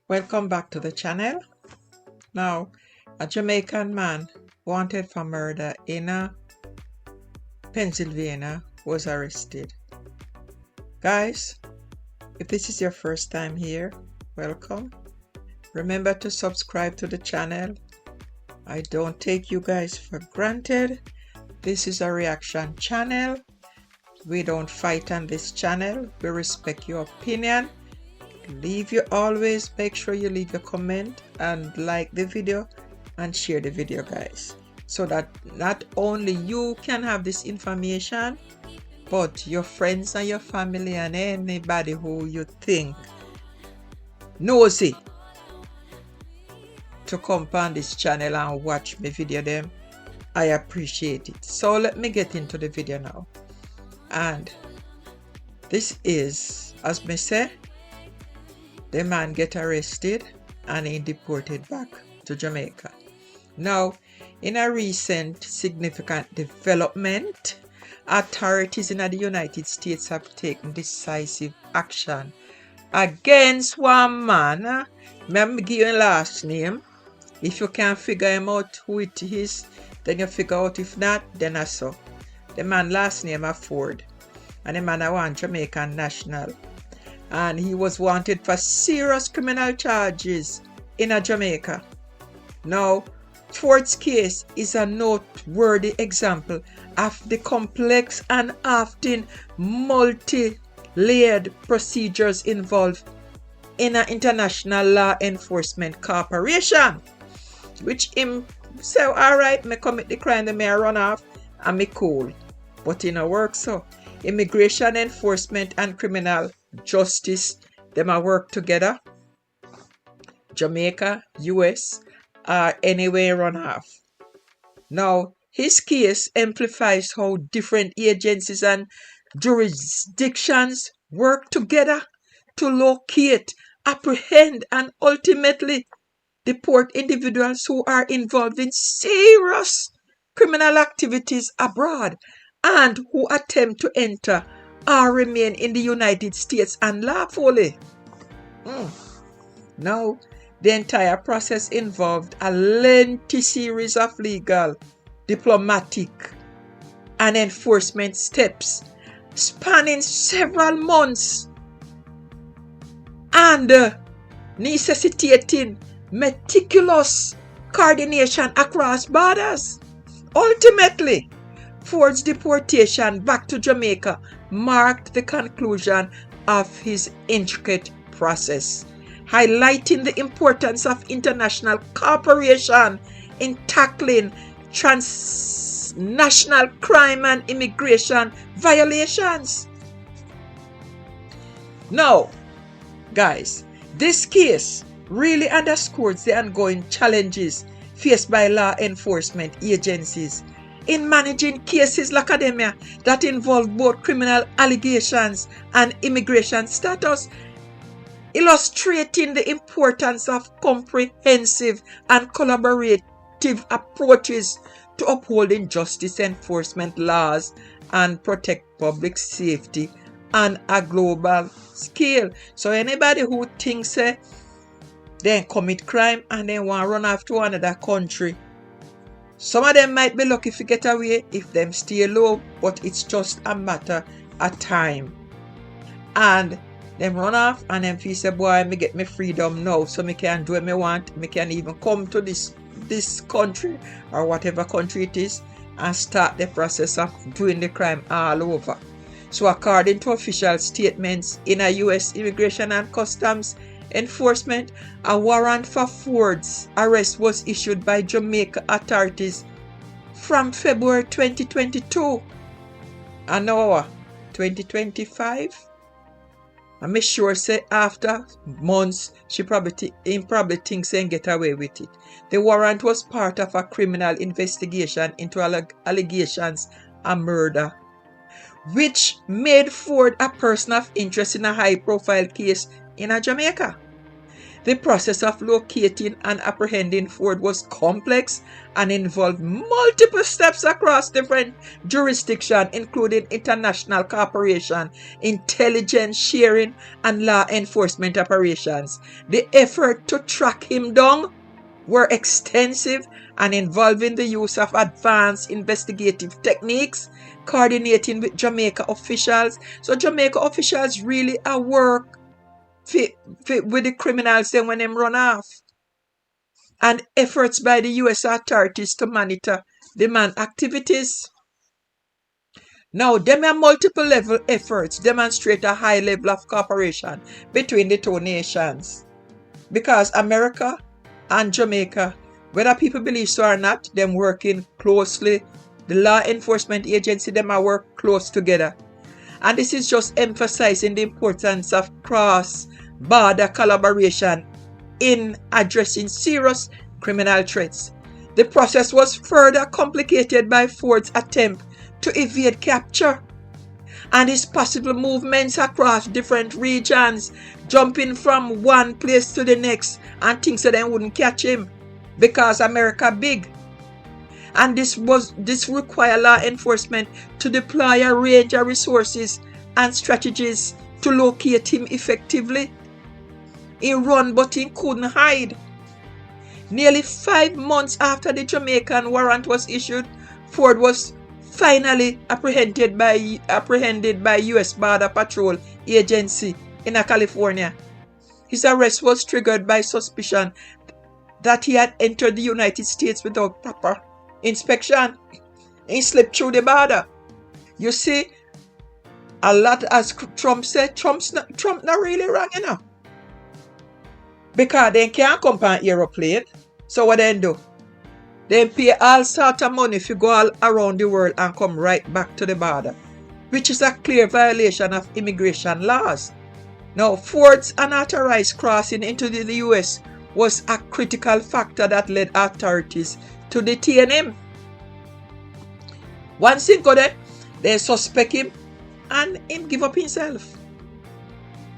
Welcome back to the channel. Now, a Jamaican man wanted for murder in Pennsylvania was arrested. Guys, if this is your first time here, welcome. Remember to subscribe to the channel. I don't take you guys for granted. This is a reaction channel. We don't fight on this channel. We respect your opinion. Make sure you leave a comment and like the video and share the video, guys, so that not only you can have this information, but your friends and your family and anybody who you think knows it to come on this channel and watch my video them. I appreciate it. So let me get into the video now. And this is, as me say, the man get arrested and he deported back to Jamaica. Now, in a recent significant development, authorities in the United States have taken decisive action against one man. Let me give you a last name. If you can figure him out who it is, then you figure out. If not, then I saw. The man last name is Forde. And the man I want Jamaican national. And he was wanted for serious criminal charges in Jamaica. Now, Forde's case is a noteworthy example of the complex and often multi-layered procedures involved in an international law enforcement corporation, which him say, alright, me commit the crime, me run off, and me cool. But it no work so. Immigration enforcement and criminal justice, them a work together. Jamaica, US, or anywhere run off. Now, his case amplifies how different agencies and jurisdictions work together to locate, apprehend, and ultimately deport individuals who are involved in serious criminal activities abroad and who attempt to enter or remain in the United States unlawfully. Now, the entire process involved a lengthy series of legal, diplomatic, and enforcement steps spanning several months and necessitating meticulous coordination across borders. Ultimately, Forde's deportation back to Jamaica marked the conclusion of his intricate process, highlighting the importance of international cooperation in tackling transnational crime and immigration violations. Now, guys, this case really underscores the ongoing challenges faced by law enforcement agencies in managing cases like academia that involve both criminal allegations and immigration status, illustrating the importance of comprehensive and collaborative approaches to upholding justice enforcement laws and protect public safety on a global scale. So anybody who thinks they commit crime and they want to run off to another country, some of them might be lucky to get away if them stay low, but it's just a matter of time. And them run off and them feel say, boy, me get me freedom now, so me can do what me want. Me can even come to this country or whatever country it is and start the process of doing the crime all over. So according to official statements in a US Immigration and Customs Enforcement, a warrant for Forde's arrest was issued by Jamaica authorities from February 2022. And now 2025. I'm sure say after months he probably thinks and get away with it. The warrant was part of a criminal investigation into allegations of murder, which made Forde a person of interest in a high-profile case in Jamaica. The process of locating and apprehending Forde was complex and involved multiple steps across different jurisdictions, including international cooperation, intelligence sharing, and law enforcement operations. The effort to track him down were extensive and involving the use of advanced investigative techniques, coordinating with Jamaica officials. So Jamaica officials really are work with the criminals then when them run off. And efforts by the US authorities to monitor the man activities. Now, them are multiple level efforts demonstrate a high level of cooperation between the two nations. Because America and Jamaica, whether people believe so or not, them working closely. The law enforcement agency, them are work close together. And this is just emphasizing the importance of cross-border collaboration in addressing serious criminal threats. The process was further complicated by Forde's attempt to evade capture and his possible movements across different regions, jumping from one place to the next and things so they wouldn't catch him because America big. And this required law enforcement to deploy a range of resources and strategies to locate him effectively. He run but he couldn't hide. Nearly 5 months after the Jamaican warrant was issued, Forde was finally apprehended by US Border Patrol Agency in California. His arrest was triggered by suspicion that he had entered the United States without proper inspection. He slipped through the border. You see, a lot, as Trump said, Trump not really wrong, you know. Because they can't come on an aeroplane. So what they do? They pay all sort of money if you go all around the world and come right back to the border, which is a clear violation of immigration laws. Now, Forde's unauthorized crossing into the US was a critical factor that led authorities to detain him. Once he got there, they suspect him and him give up himself.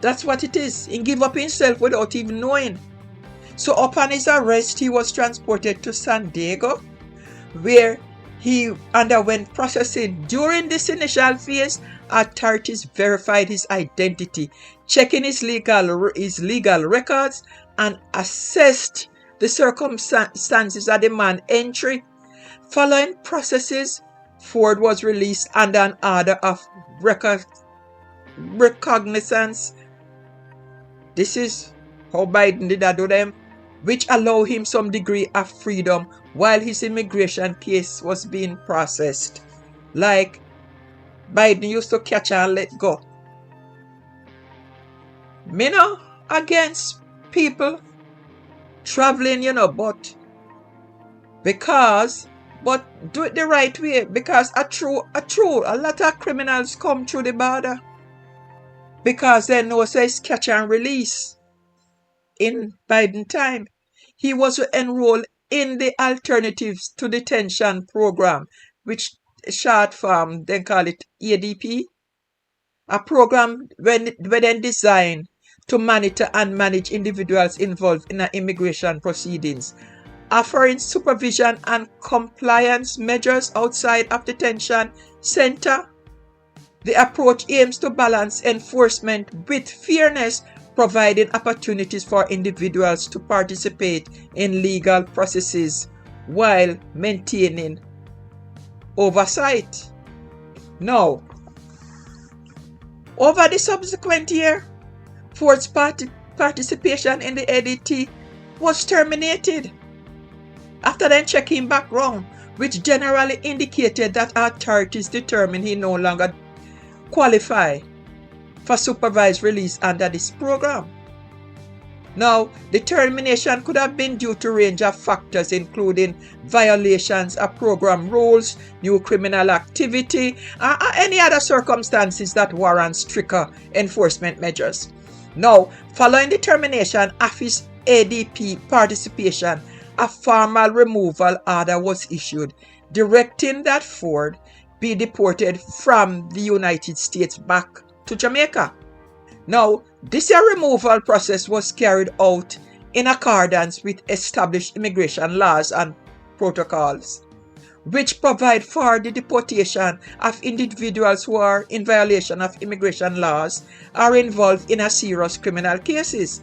That's what it is. He give up himself without even knowing. So upon his arrest, he was transported to San Diego, where he underwent processing. During this initial phase, authorities verified his identity, checking his legal records, and assessed the circumstances of the man's entry. Following processes, Forde was released under an order of recognizance. This is how Biden did that to them, which allowed him some degree of freedom while his immigration case was being processed. Like Biden used to catch and let go. Me no against people traveling, but do it the right way, because a lot of criminals come through the border because they know it's catch and release. In Biden time, he was enrolled in the Alternatives to Detention program, which short form they call it ADP, a program when designed to monitor and manage individuals involved in immigration proceedings, offering supervision and compliance measures outside of detention center. The approach aims to balance enforcement with fairness, providing opportunities for individuals to participate in legal processes while maintaining oversight. Now, over the subsequent year, Forde's participation in the ADT was terminated after then checking background, which generally indicated that authorities determined he no longer qualified for supervised release under this program. Now, the termination could have been due to a range of factors, including violations of program rules, new criminal activity, or any other circumstances that warrant stricter enforcement measures. Now, following the termination of his ADP participation, a formal removal order was issued, directing that Forde be deported from the United States back to Jamaica. Now, this removal process was carried out in accordance with established immigration laws and protocols, which provide for the deportation of individuals who are in violation of immigration laws or involved in a serious criminal cases.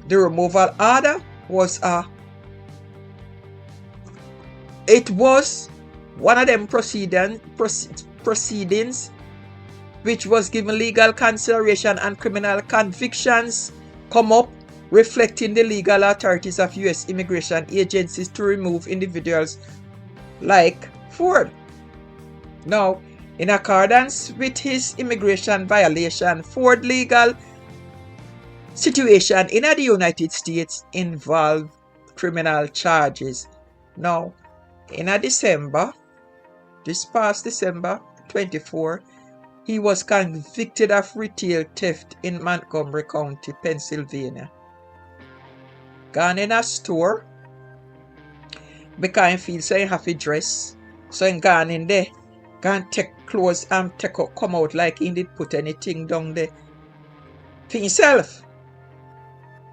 The removal order was one of them proceedings which was given legal consideration, and criminal convictions come up reflecting the legal authorities of U.S. immigration agencies to remove individuals like Forde. Now, in accordance with his immigration violation, Forde legal situation in the United States involved criminal charges. Now, in this past December 24, he was convicted of retail theft in Montgomery County, Pennsylvania. Gone in a store because he feels so he have to dress. So he gone in there, gone take clothes and come out like he did put anything down there for himself.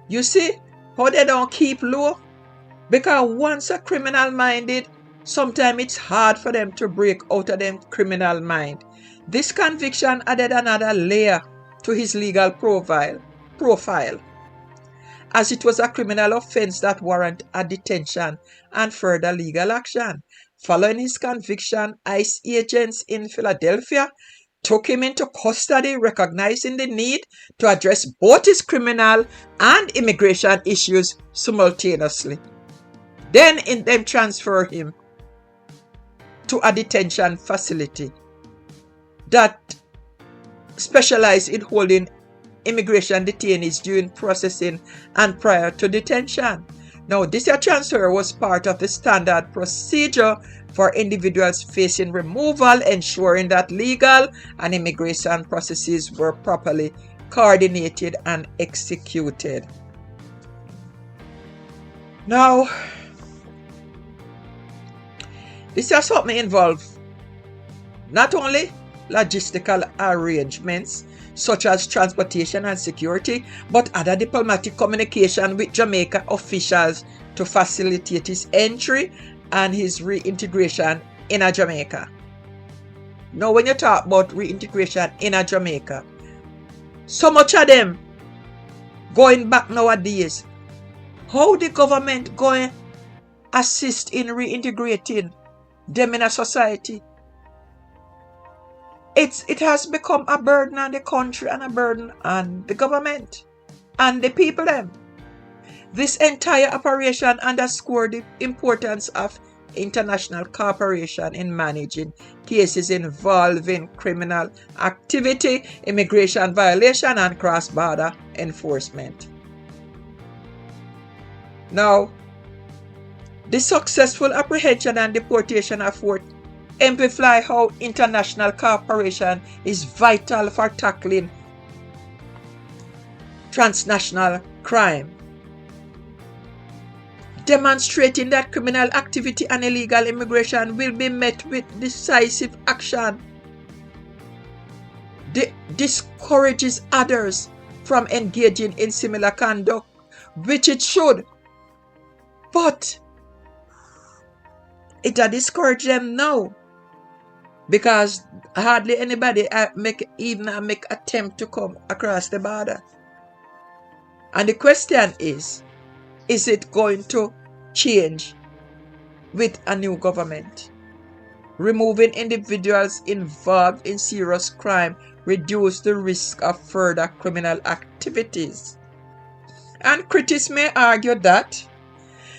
You see how they don't keep low? Because once a criminal minded, sometimes it's hard for them to break out of them criminal mind. This conviction added another layer to his legal profile, as it was a criminal offense that warranted a detention and further legal action. Following his conviction, ICE agents in Philadelphia took him into custody, recognizing the need to address both his criminal and immigration issues simultaneously. Then transferred him to a detention facility that specialized in holding immigration detainees during processing and prior to detention. Now, this transfer was part of the standard procedure for individuals facing removal, ensuring that legal and immigration processes were properly coordinated and executed. Now, this has something involved not only logistical arrangements such as transportation and security, but other diplomatic communication with Jamaica officials to facilitate his entry and his reintegration in Jamaica. Now, when you talk about reintegration in Jamaica, so much of them going back nowadays, how the government going assist in reintegrating them in a society? It has become a burden on the country and a burden on the government and the people them. This entire operation underscored the importance of international cooperation in managing cases involving criminal activity, immigration violation, and cross-border enforcement. Now, the successful apprehension and deportation of Forde exemplify how international cooperation is vital for tackling transnational crime, demonstrating that criminal activity and illegal immigration will be met with decisive action. Discourages others from engaging in similar conduct, which it should, but it discourages them now, because hardly anybody make attempt to come across the border. And the question is it going to change with a new government? Removing individuals involved in serious crime reduce the risk of further criminal activities. And critics may argue that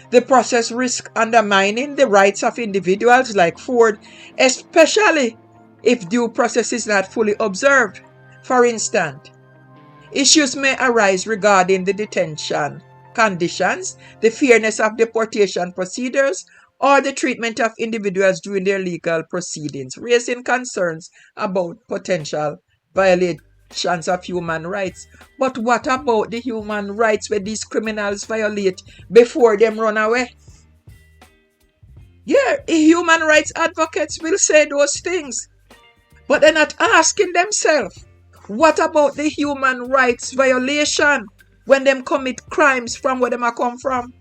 the process risks undermining the rights of individuals like Forde, especially if due process is not fully observed. For instance, issues may arise regarding the detention conditions, the fairness of deportation procedures, or the treatment of individuals during their legal proceedings, raising concerns about potential violations of human rights. But what about the human rights where these criminals violate before them run away? Yeah, human rights advocates will say those things, but they're not asking themselves, what about the human rights violation when them commit crimes from where them a come from.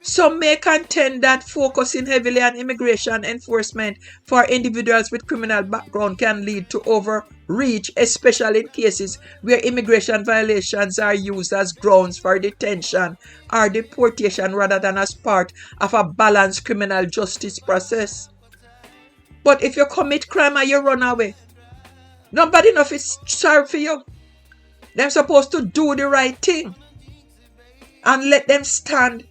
Some may contend that focusing heavily on immigration enforcement for individuals with criminal background can lead to overreach, especially in cases where immigration violations are used as grounds for detention or deportation rather than as part of a balanced criminal justice process. But if you commit crime and you run away, nobody enough is sorry for you. They're supposed to do the right thing and let them stand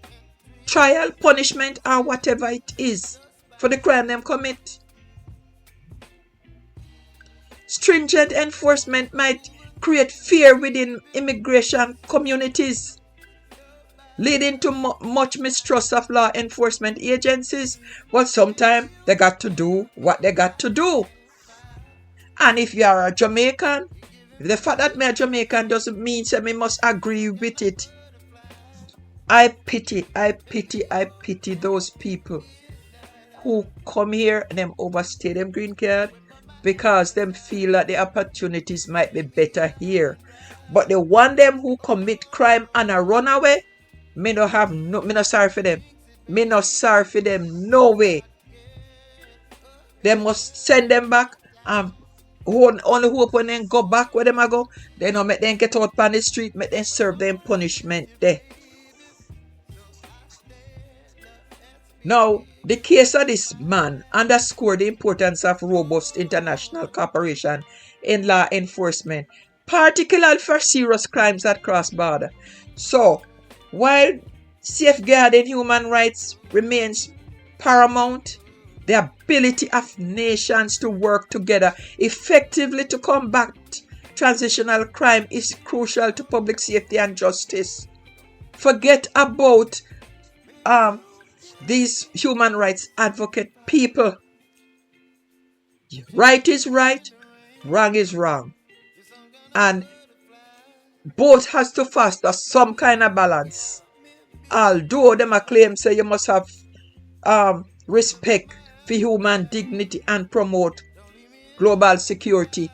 trial, punishment, or whatever it is for the crime them commit. Stringent enforcement might create fear within immigration communities, leading to much mistrust of law enforcement agencies. But sometimes they got to do what they got to do. And if you are a Jamaican, the fact that me a Jamaican doesn't mean that me must agree with it. I pity those people who come here and them overstay them green card because them feel that the opportunities might be better here. But the one them who commit crime and a run away, me no sorry for them. Me no sorry for them, no way. They must send them back and only hope when they go back where them a go, they no make them get out on the street, make them serve them punishment there. Now, the case of this man underscored the importance of robust international cooperation in law enforcement, particularly for serious crimes that cross border. So, while safeguarding human rights remains paramount, the ability of nations to work together effectively to combat transnational crime is crucial to public safety and justice. Forget about these human rights advocate people. Right is right, wrong is wrong. And both has to foster some kind of balance. Although them a claim say you must have respect for human dignity and promote global security.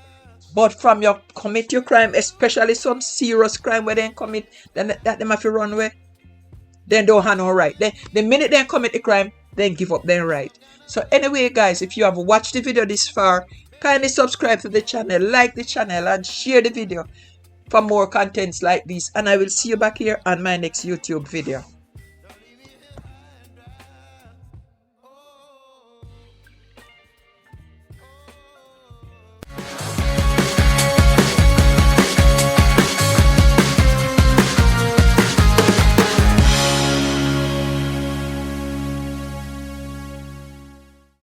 But from your commit your crime, especially some serious crime where they commit, then that them have to run away. Then don't have no right. Then the minute they commit the crime, then give up their right. So anyway, guys, if you have watched the video this far, kindly subscribe to the channel, like the channel, and share the video for more contents like this. And I will see you back here on my next YouTube video.